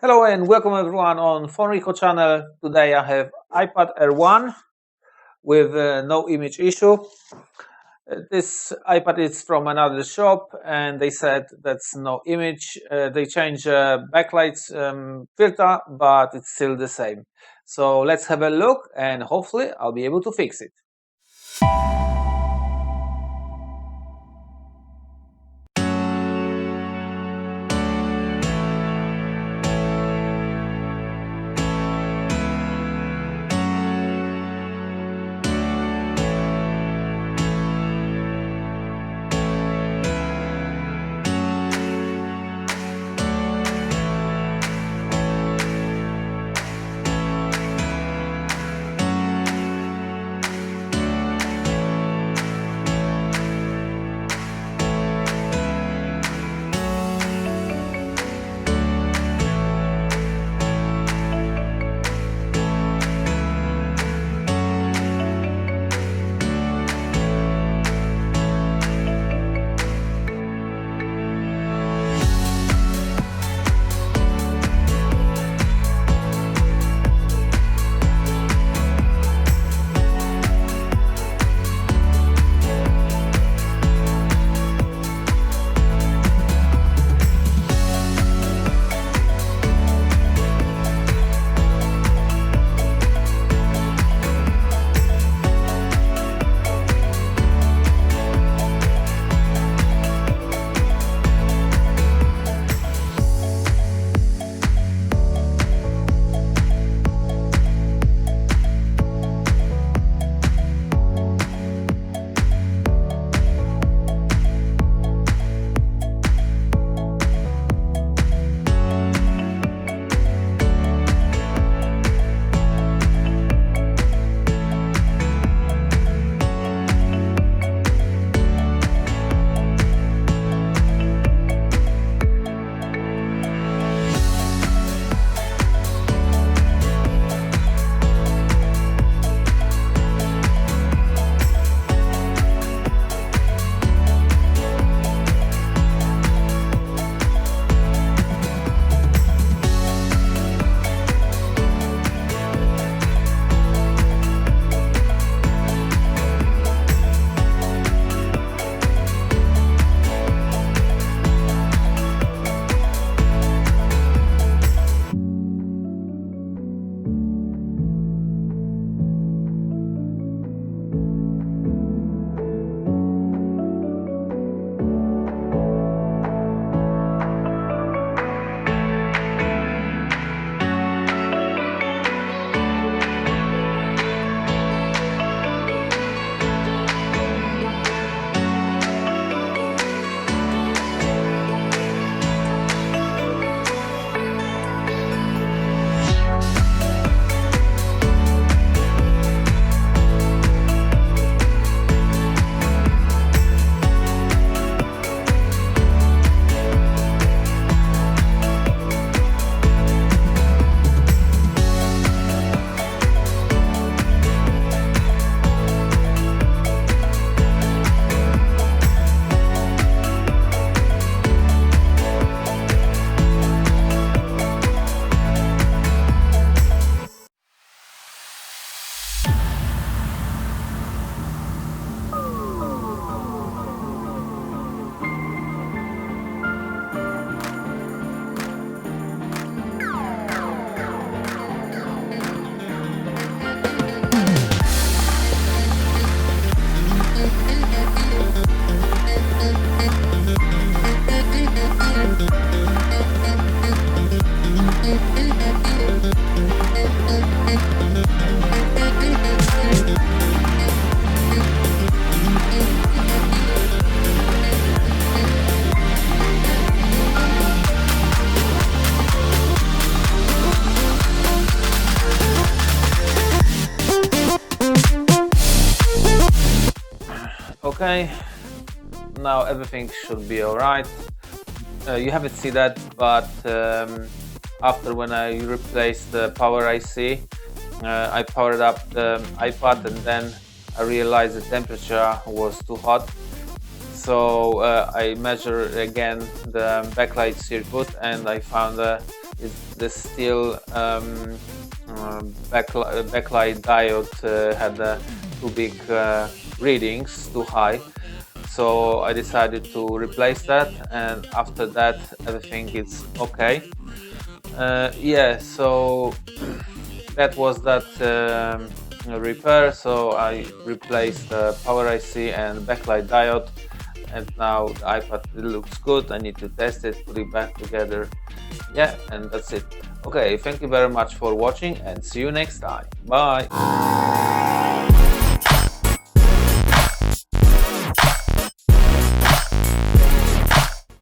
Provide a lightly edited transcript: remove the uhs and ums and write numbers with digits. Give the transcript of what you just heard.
Hello and welcome everyone on PhoneReco channel. Today I have iPad Air 1 with no image issue. This iPad is from another shop and they said that's no image. They changed backlight filter, but it's still the same. So let's have a look and hopefully I'll be able to fix it. Okay, now everything should be alright. You haven't seen that, but after when I replaced the power IC, I powered up the iPad and then I realized the temperature was too hot. So I measured again the backlight circuit and I found the still backlight diode had too big readings, too high. So I decided to replace that, and after that everything is okay. Yeah, so that was that repair. So I replaced the power IC and backlight diode, and now the iPad looks good. I need to test it, put it back together. Yeah, and that's it. Okay, thank you very much for watching, and see you next time. Bye.